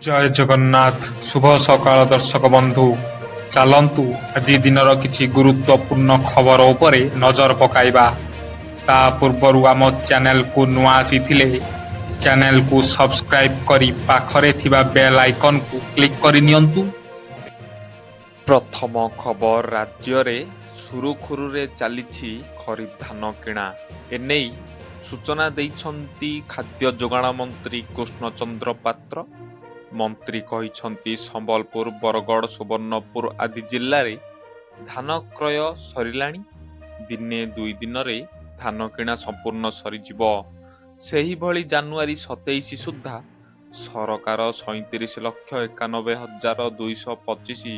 ଜୟ ଜଗନ୍ନାଥ। ଶୁଭ ସକାଳ ଦର୍ଶକ ବନ୍ଧୁ। ଚାଲନ୍ତୁ ଆଜି ଦିନର କିଛି ଗୁରୁତ୍ୱପୂର୍ଣ୍ଣ ଖବର ଉପରେ ନଜର ପକାଇବା। ତା ପୂର୍ବରୁ ଆମ ଚ୍ୟାନେଲକୁ ନୂଆ ଆସିଥିଲେ ଚ୍ୟାନେଲକୁ ସବସ୍କ୍ରାଇବ୍ କରି ପାଖରେ ଥିବା ବେଲ୍ ଆଇକନକୁ କ୍ଲିକ୍ କରିନିଅନ୍ତୁ। ପ୍ରଥମ ଖବର, ରାଜ୍ୟରେ ସୁରୁଖୁରୁରେ ଚାଲିଛି ଖରିଫ ଧାନ କିଣା। ଏନେଇ ସୂଚନା ଦେଇଛନ୍ତି ଖାଦ୍ୟ ଯୋଗାଣ ମନ୍ତ୍ରୀ କୃଷ୍ଣଚନ୍ଦ୍ର ପାତ୍ର। ମନ୍ତ୍ରୀ କହିଛନ୍ତି, ସମ୍ବଲପୁର, ବରଗଡ଼, ସୁବର୍ଣ୍ଣପୁର ଆଦି ଜିଲ୍ଲାରେ ଧାନ କ୍ରୟ ସରିଲାଣି। ଦିନେ ଦୁଇ ଦିନରେ ଧାନ କିଣା ସମ୍ପୂର୍ଣ୍ଣ ସରିଯିବ। ସେହିଭଳି ଜାନୁଆରୀ 27 ସୁଦ୍ଧା ସରକାର 37,91,225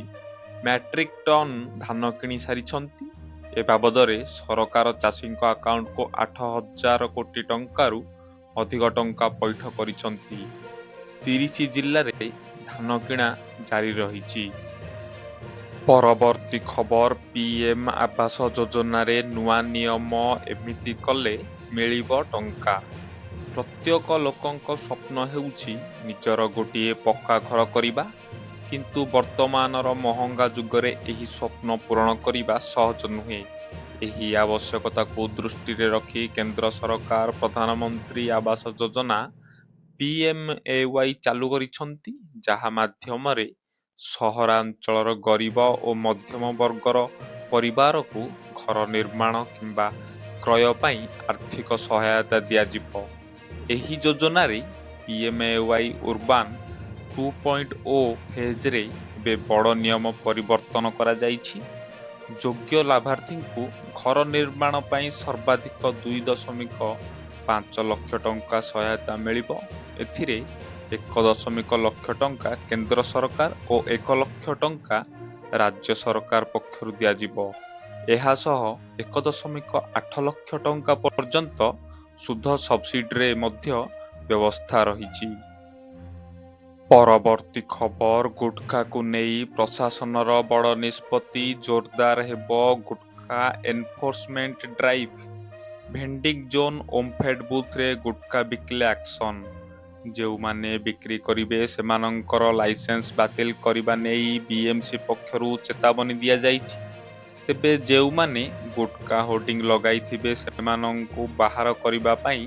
ମ୍ୟାଟ୍ରିକ୍ ଟନ୍ ଧାନ କିଣି ସାରିଛନ୍ତି। ଏ ବାବଦରେ ସରକାର ଚାଷୀଙ୍କ ଆକାଉଣ୍ଟକୁ 8,000 କୋଟି ଟଙ୍କାରୁ ଅଧିକ ଟଙ୍କା ପଇଠ କରିଛନ୍ତି। 30 ଜିଲ୍ଲାରେ ଧାନ କିଣା ଜାରି ରହିଛି। ପରବର୍ତ୍ତୀ ଖବର, ପିଏମ୍ ଆବାସ ଯୋଜନାରେ ନୂଆ ନିୟମ। ଏମିତି କଲେ ମିଳିବ ଟଙ୍କା। ପ୍ରତ୍ୟେକ ଲୋକଙ୍କ ସ୍ୱପ୍ନ ହେଉଛି ନିଜର ଗୋଟିଏ ପକ୍କା ଘର କରିବା। କିନ୍ତୁ ବର୍ତ୍ତମାନର ମହଙ୍ଗା ଯୁଗରେ ଏହି ସ୍ୱପ୍ନ ପୂରଣ କରିବା ସହଜ ନୁହେଁ। ଏହି ଆବଶ୍ୟକତାକୁ ଦୃଷ୍ଟିରେ ରଖି କେନ୍ଦ୍ର ସରକାର ପ୍ରଧାନମନ୍ତ୍ରୀ ଆବାସ ଯୋଜନା PMAY ଚାଲୁ କରିଛନ୍ତି, ଯାହା ମାଧ୍ୟମରେ ସହରାଞ୍ଚଳର ଗରିବ ଓ ମଧ୍ୟମ ବର୍ଗର ପରିବାରକୁ ଘର ନିର୍ମାଣ କିମ୍ବା କ୍ରୟ ପାଇଁ ଆର୍ଥିକ ସହାୟତା ଦିଆଯିବ। ଏହି ଯୋଜନାରେ PMAY ଉର୍ବାନ୍ 2.0 ଫେଜ୍‌ରେ ଏବେ ବଡ଼ ନିୟମ ପରିବର୍ତ୍ତନ କରାଯାଇଛି। ଯୋଗ୍ୟ ଲାଭାର୍ଥୀଙ୍କୁ ଘର ନିର୍ମାଣ ପାଇଁ ସର୍ବାଧିକ 2.5 ଲକ୍ଷ ଟଙ୍କା ସହାୟତା ମିଳିବ। ଏଥିରେ 1 ଲକ୍ଷ ଟଙ୍କା କେନ୍ଦ୍ର ସରକାର ଓ 1 ଲକ୍ଷ ଟଙ୍କା ରାଜ୍ୟ ସରକାର ପକ୍ଷରୁ ଦିଆଯିବ। ଏହା ସହ 1.8 ଲକ୍ଷ ଟଙ୍କା ପର୍ଯ୍ୟନ୍ତ ସୁଧ ସବସିଡିରେ ମଧ୍ୟ ବ୍ୟବସ୍ଥା ରହିଛି। ପରବର୍ତ୍ତୀ ଖବର, ଗୁଟ୍ଖାକୁ ନେଇ ପ୍ରଶାସନର ବଡ଼ ନିଷ୍ପତ୍ତି। ଜୋରଦାର ହେବ gutkha enforcement drive. Vending zone, OMFED ବୁଥରେ ଗୁଟ୍ଖା ବିକିଲେ ଆକ୍ସନ୍। ଯେଉଁମାନେ ବିକ୍ରି କରିବେ ସେମାନଙ୍କର ଲାଇସେନ୍ସ ବାତିଲ କରିବା ନେଇ BMC ପକ୍ଷରୁ ଚେତାବନୀ ଦିଆଯାଇଛି। ତେବେ ଯେଉଁମାନେ ଗୁଟ୍ଖା ହୋର୍ଡିଂ ଲଗାଇଥିବେ ସେମାନଙ୍କୁ ବାହାର କରିବା ପାଇଁ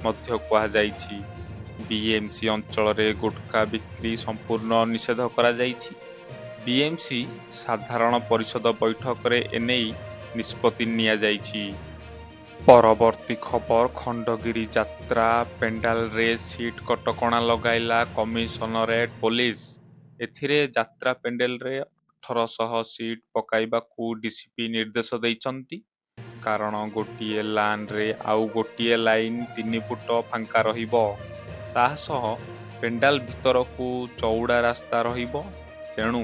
ମଧ୍ୟ କୁହାଯାଇଛି। BMC ଅଞ୍ଚଳରେ ଗୁଟ୍ଖା ବିକ୍ରି ସମ୍ପୂର୍ଣ୍ଣ ନିଷେଧ କରାଯାଇଛି। BMC ସାଧାରଣ ପରିଷଦ ବୈଠକରେ ଏନେଇ ନିଷ୍ପତ୍ତି ନିଆଯାଇଛି। ପରବର୍ତ୍ତୀ ଖବର, ଖଣ୍ଡଗିରି ଯାତ୍ରା ପେଣ୍ଡାଲରେ ସିଟ୍ କଟକଣା ଲଗାଇଲା କମିଶନରେଟ୍ ପୋଲିସ। ଏଥିରେ ଯାତ୍ରା ପେଣ୍ଡାଲରେ 1,800 ସିଟ୍ ପକାଇବାକୁ DCP ନିର୍ଦ୍ଦେଶ ଦେଇଛନ୍ତି। କାରଣ ଗୋଟିଏ ଲାନରେ ଆଉ ଗୋଟିଏ ଲାଇନ୍ 3 ଫୁଟ ଫାଙ୍କା ରହିବ। ତାହା ସହ ପେଣ୍ଡାଲ ଭିତରକୁ ଚଉଡ଼ା ରାସ୍ତା ରହିବ। ତେଣୁ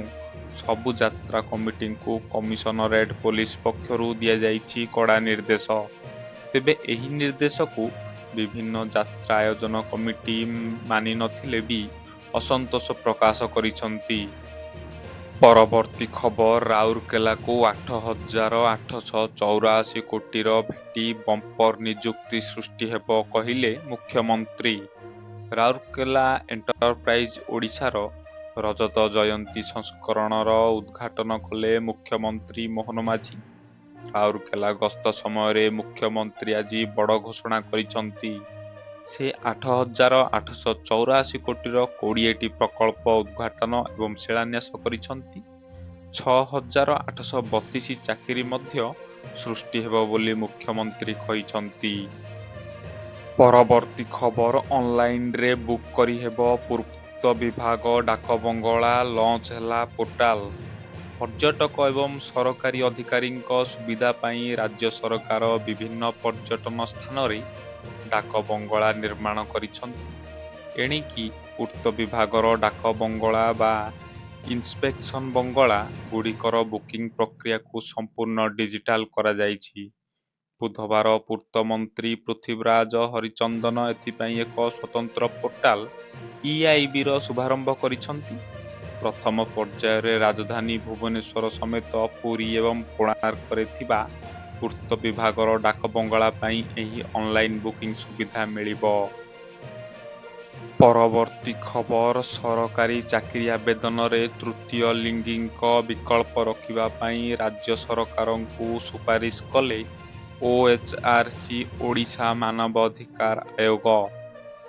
ସବୁ ଯାତ୍ରା କମିଟିଙ୍କୁ କମିଶନରେଟ୍ ପୋଲିସ ପକ୍ଷରୁ ଦିଆଯାଇଛି କଡ଼ା ନିର୍ଦ୍ଦେଶ। ତେବେ ଏହି ନିର୍ଦ୍ଦେଶକୁ ବିଭିନ୍ନ ଯାତ୍ରା ଆୟୋଜନ କମିଟି ମାନି ନଥିଲେ ବି ଅସନ୍ତୋଷ ପ୍ରକାଶ କରିଛନ୍ତି। ପରବର୍ତ୍ତୀ ଖବର, ରାଉରକେଲାକୁ 8,884 କୋଟିର ଭେଟି ବମ୍ପର ନିଯୁକ୍ତି ସୃଷ୍ଟି ହେବ କହିଲେ ମୁଖ୍ୟମନ୍ତ୍ରୀ। ରାଉରକେଲା ଏଣ୍ଟରପ୍ରାଇଜ୍ ଓଡ଼ିଶାର ରଜତ ଜୟନ୍ତୀ ସଂସ୍କରଣର ଉଦ୍ଘାଟନ କଲେ ମୁଖ୍ୟମନ୍ତ୍ରୀ ମୋହନ ମାଝୀ। ରାଉରକେଲା ଗସ୍ତ ସମୟରେ ମୁଖ୍ୟମନ୍ତ୍ରୀ ଆଜି ବଡ଼ ଘୋଷଣା କରିଛନ୍ତି। ସେ 8,884 କୋଟିର 20ଟି ପ୍ରକଳ୍ପ ଉଦ୍ଘାଟନ ଏବଂ ଶିଳାନ୍ୟାସ କରିଛନ୍ତି। 6,832 ଚାକିରି ମଧ୍ୟ ସୃଷ୍ଟି ହେବ ବୋଲି ମୁଖ୍ୟମନ୍ତ୍ରୀ କହିଛନ୍ତି। ପରବର୍ତ୍ତୀ ଖବର, ଅନଲାଇନରେ ବୁକ୍ କରିହେବ ପୂର୍ତ୍ତ ବିଭାଗ ଡାକବଙ୍ଗଳା। ଲଞ୍ଚ ହେଲା ପୋର୍ଟାଲ। ପର୍ଯ୍ୟଟକ ଏବଂ ସରକାରୀ ଅଧିକାରୀଙ୍କ ସୁବିଧା ପାଇଁ ରାଜ୍ୟ ସରକାର ବିଭିନ୍ନ ପର୍ଯ୍ୟଟନ ସ୍ଥାନରେ ଡାକବଙ୍ଗଳା ନିର୍ମାଣ କରିଛନ୍ତି। ଏଣିକି ପୂର୍ତ୍ତ ବିଭାଗର ଡାକବଙ୍ଗଳା ବା ଇନ୍ସପେକ୍ସନ ବଙ୍ଗଳା ଗୁଡ଼ିକର ବୁକିଂ ପ୍ରକ୍ରିୟାକୁ ସମ୍ପୂର୍ଣ୍ଣ ଡିଜିଟାଲ କରାଯାଇଛି। ବୁଧବାର ପୂର୍ତ୍ତ ମନ୍ତ୍ରୀ ପୃଥ୍ୱୀରାଜ ହରିଚନ୍ଦନ ଏଥିପାଇଁ ଏକ ସ୍ୱତନ୍ତ୍ର ପୋର୍ଟାଲ EIBର ଶୁଭାରମ୍ଭ କରିଛନ୍ତି। ପ୍ରଥମ ପର୍ଯ୍ୟାୟରେ ରାଜଧାନୀ ଭୁବନେଶ୍ୱର ସମେତ ପୁରୀ ଏବଂ କୋଣାର୍କରେ ଥିବା ପୂର୍ତ୍ତ ବିଭାଗର ଡାକବଙ୍ଗଳା ପାଇଁ ଏହି ଅନଲାଇନ୍ ବୁକିଂ ସୁବିଧା ମିଳିବ। ପରବର୍ତ୍ତୀ ଖବର ସରକାରୀ ଚାକିରି ଆବେଦନରେ ତୃତୀୟ ଲିଙ୍ଗୀଙ୍କ ବିକଳ୍ପ ରଖିବା ପାଇଁ ରାଜ୍ୟ ସରକାରଙ୍କୁ ସୁପାରିଶ କଲେ OHRC ଓଡ଼ିଶା ମାନବ ଅଧିକାର ଆୟୋଗ।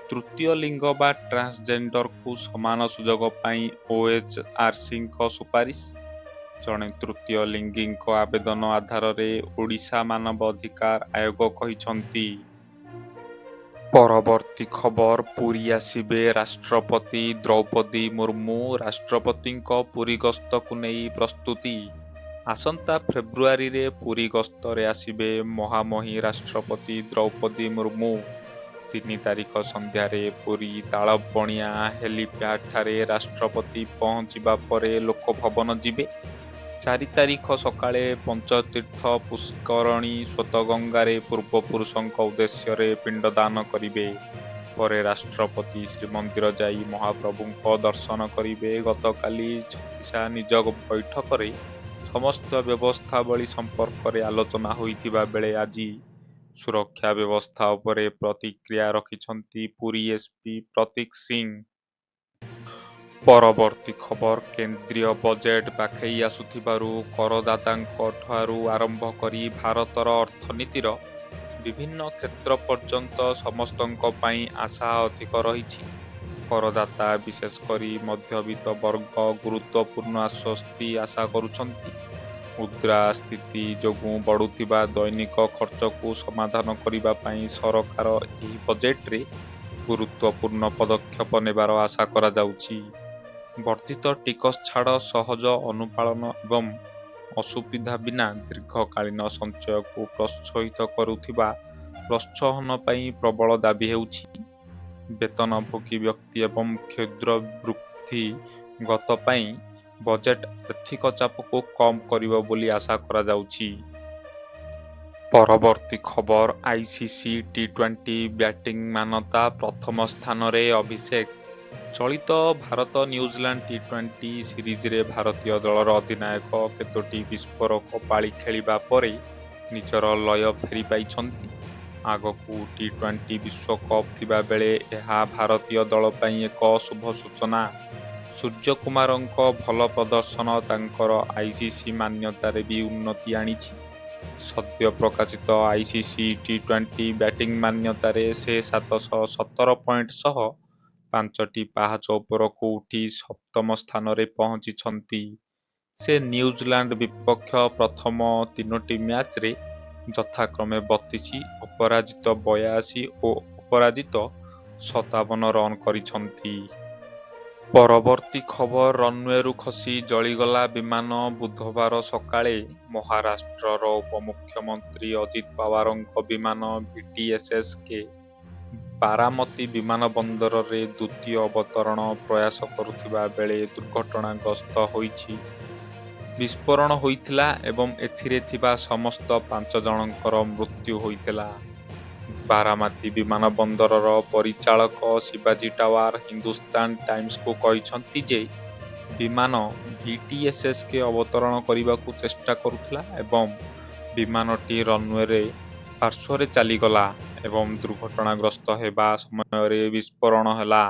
ତୃତୀୟ ଲିଙ୍ଗ ବା ଟ୍ରାନ୍ସଜେଣ୍ଡରକୁ ସମାନ ସୁଯୋଗ ପାଇଁ OHRCଙ୍କ ସୁପାରିଶ। ଜଣେ ତୃତୀୟ ଲିଙ୍ଗୀଙ୍କ ଆବେଦନ ଆଧାରରେ ଓଡ଼ିଶା ମାନବ ଅଧିକାର ଆୟୋଗ କହିଛନ୍ତି। ପରବର୍ତ୍ତୀ ଖବର ପୁରୀ ଆସିବେ ରାଷ୍ଟ୍ରପତି ଦ୍ରୌପଦୀ ମୁର୍ମୁ, ରାଷ୍ଟ୍ରପତିଙ୍କ ପୁରୀ ଗସ୍ତକୁ ନେଇ ପ୍ରସ୍ତୁତି। ଆସନ୍ତା ଫେବୃଆରୀରେ ପୁରୀ ଗସ୍ତରେ ଆସିବେ ମହାମହିମ ରାଷ୍ଟ୍ରପତି ଦ୍ରୌପଦୀ ମୁର୍ମୁ। 3 ତାରିଖ ସନ୍ଧ୍ୟାରେ ପୁରୀ ତାଳବଣିଆ ହେଲିପ୍ୟାଡ୍ଠାରେ ରାଷ୍ଟ୍ରପତି ପହଞ୍ଚିବା ପରେ ଲୋକଭବନ ଯିବେ। 4 ତାରିଖ ସକାଳେ ପଞ୍ଚତୀର୍ଥ ପୁଷ୍କରଣୀ ସ୍ୱେତଗଙ୍ଗାରେ ପୂର୍ବପୁରୁଷଙ୍କ ଉଦ୍ଦେଶ୍ୟରେ ପିଣ୍ଡଦାନ କରିବେ। ପରେ ରାଷ୍ଟ୍ରପତି ଶ୍ରୀମନ୍ଦିର ଯାଇ ମହାପ୍ରଭୁଙ୍କ ଦର୍ଶନ କରିବେ। ଗତକାଲି ଛତିଶା ନିଜ ବୈଠକରେ ସମସ୍ତ ବ୍ୟବସ୍ଥାବଳୀ ସମ୍ପର୍କରେ ଆଲୋଚନା ହୋଇଥିବା ବେଳେ ଆଜି ସୁରକ୍ଷା ବ୍ୟବସ୍ଥା ଉପରେ ପ୍ରତିକ୍ରିୟା ରଖିଛନ୍ତି ପୁରୀ ଏସ୍ପି ପ୍ରତୀକ ସିଂ। ପରବର୍ତ୍ତୀ ଖବର କେନ୍ଦ୍ରୀୟ ବଜେଟ୍ ପାଖେଇ ଆସୁଥିବାରୁ କରଦାତାଙ୍କ ଠାରୁ ଆରମ୍ଭ କରି ଭାରତର ଅର୍ଥନୀତିର ବିଭିନ୍ନ କ୍ଷେତ୍ର ପର୍ଯ୍ୟନ୍ତ ସମସ୍ତଙ୍କ ପାଇଁ ଆଶା ଅଧିକ ରହିଛି। କରଦାତା ବିଶେଷ କରି ମଧ୍ୟବିତ୍ତ ବର୍ଗ ଗୁରୁତ୍ୱପୂର୍ଣ୍ଣ ଆଶ୍ୱସ୍ତି ଆଶା କରୁଛନ୍ତି। ମୁଦ୍ରାସ୍ଫୀତି ଯୋଗୁଁ ବଢୁଥିବା ଦୈନିକ ଖର୍ଚ୍ଚକୁ ସମାଧାନ କରିବା ପାଇଁ ସରକାର ଏହି ବଜେଟରେ ଗୁରୁତ୍ୱପୂର୍ଣ୍ଣ ପଦକ୍ଷେପ ନେବାର ଆଶା କରାଯାଉଛି। ବର୍ଦ୍ଧିତ ଟିକସ ଛାଡ଼, ସହଜ ଅନୁପାଳନ ଏବଂ ଅସୁବିଧା ବିନା ଦୀର୍ଘକାଳୀନ ସଞ୍ଚୟକୁ ପ୍ରୋତ୍ସାହିତ କରୁଥିବା ପ୍ରୋତ୍ସାହନ ପାଇଁ ପ୍ରବଳ ଦାବି ହେଉଛି। ବେତନଭୋଗୀ ବ୍ୟକ୍ତି ଏବଂ କ୍ଷୁଦ୍ର ବୃତ୍ତିଗତ ପାଇଁ ବଜେଟ୍ ଆର୍ଥିକ ଚାପକୁ କମ୍ କରିବ ବୋଲି ଆଶା କରାଯାଉଛି। ପରବର୍ତ୍ତୀ ଖବର ICC T20 ବ୍ୟାଟିଂ ମାନ୍ୟତା ପ୍ରଥମ ସ୍ଥାନରେ ଅଭିଷେକ। ଚଳିତ ଭାରତ ନ୍ୟୁଜିଲାଣ୍ଡ T20 ସିରିଜରେ ଭାରତୀୟ ଦଳର ଅଧିନାୟକ କେତୋଟି ବିସ୍ଫୋରକ ପାଳି ଖେଳିବା ପରେ ନିଜର ଲୟ ଫେରି ପାଇଛନ୍ତି। ଆଗକୁ T20 ବିଶ୍ୱକପ୍ ଥିବାବେଳେ ଏହା ଭାରତୀୟ ଦଳ ପାଇଁ ଏକ ଶୁଭ ସୂଚନା। ସୂର୍ଯ୍ୟକୁମାରଙ୍କ ଭଲ ପ୍ରଦର୍ଶନ ତାଙ୍କର ICC ମାନ୍ୟତାରେ ବି ଉନ୍ନତି ଆଣିଛି। ସଦ୍ୟ ପ୍ରକାଶିତ ICC T20 ବ୍ୟାଟିଂ ମାନ୍ୟତାରେ ସେ 717 ପଏଣ୍ଟ ସହ 5ଟି ପାହାଚ ଉପରକୁ ଉଠି ସପ୍ତମ ସ୍ଥାନରେ ପହଞ୍ଚିଛନ୍ତି। ସେ ନ୍ୟୁଜିଲାଣ୍ଡ ବିପକ୍ଷ ପ୍ରଥମ 3ଟି ମ୍ୟାଚରେ ଯଥାକ୍ରମେ 32, ଅପରାଜିତ 82 ଓ ଅପରାଜିତ 57 ରନ୍ କରିଛନ୍ତି। ପରବର୍ତ୍ତୀ ଖବର ରନୱେରୁ ଖସି ଜଳିଗଲା ବିମାନ। ବୁଧବାର ସକାଳେ ମହାରାଷ୍ଟ୍ରର ଉପମୁଖ୍ୟମନ୍ତ୍ରୀ ଅଜିତ ପାୱାରଙ୍କ ବିମାନ VTSSK ବାରାମତୀ ବିମାନବନ୍ଦରରେ ଦ୍ୱିତୀୟ ଅବତରଣ ପ୍ରୟାସ କରୁଥିବା ବେଳେ ଦୁର୍ଘଟଣାଗ୍ରସ୍ତ ହୋଇଛି। ବିସ୍ଫୋରଣ ହୋଇଥିଲା ଏବଂ ଏଥିରେ ଥିବା ସମସ୍ତ 5 ଜଣଙ୍କର ମୃତ୍ୟୁ ହୋଇଥିଲା। ବାରାମତୀ ବିମାନବନ୍ଦରର ପରିଚାଳକ ଶିବାଜୀ ଟାୱାର ହିନ୍ଦୁସ୍ତାନ ଟାଇମ୍ସକୁ କହିଛନ୍ତି ଯେ ବିମାନ VTSSK ଅବତରଣ କରିବାକୁ ଚେଷ୍ଟା କରୁଥିଲା ଏବଂ ବିମାନଟି ରନୱେରେ ପାର୍ଶ୍ୱରେ ଚାଲିଗଲା ଏବଂ ଦୁର୍ଘଟଣାଗ୍ରସ୍ତ ହେବା ସମୟରେ ବିସ୍ଫୋରଣ ହେଲା।